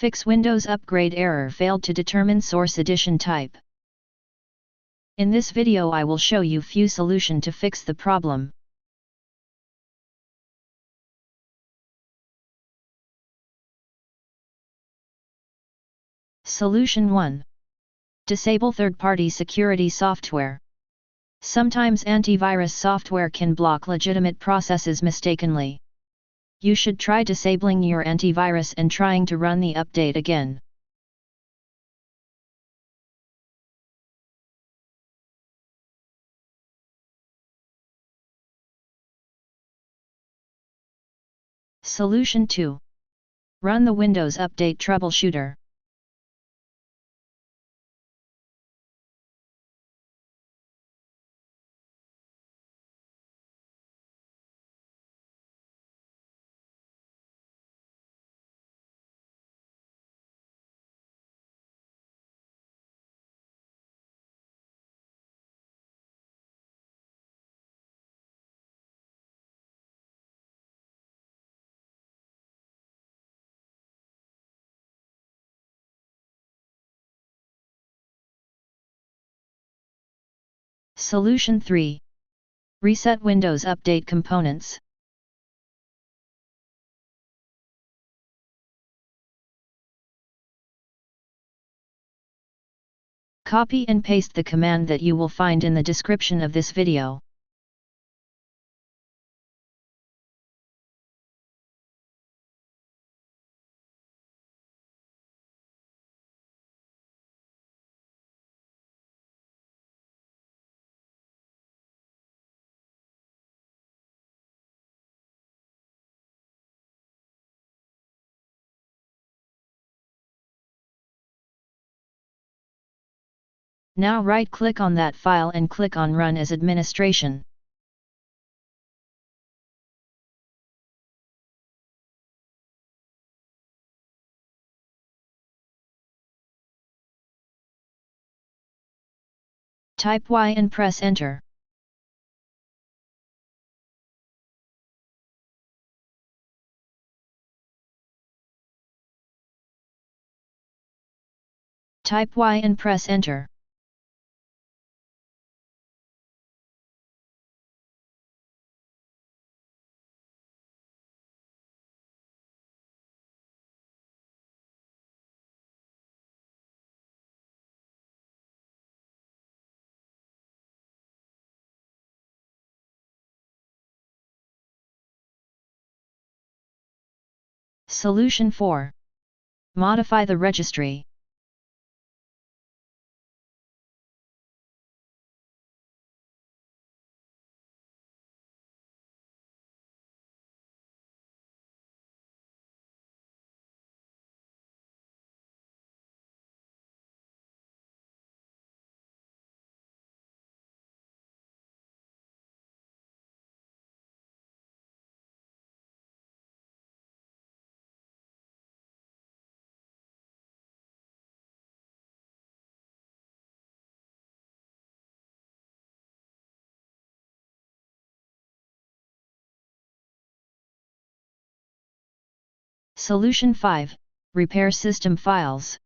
Fix Windows upgrade error, failed to determine source edition type. In this video I will show you few solution to fix the problem. Solution 1. Disable third-party security software. Sometimes antivirus software can block legitimate processes mistakenly. You should try disabling your antivirus and trying to run the update again. Solution 2. Run the Windows Update Troubleshooter. Solution 3. Reset Windows Update components. Copy and paste the command that you will find in the description of this video. Now right-click on that file and click on Run as Administration. Type Y and press Enter. Type Y and press Enter. Solution 4. Modify the registry. Solution 5. Repair system files.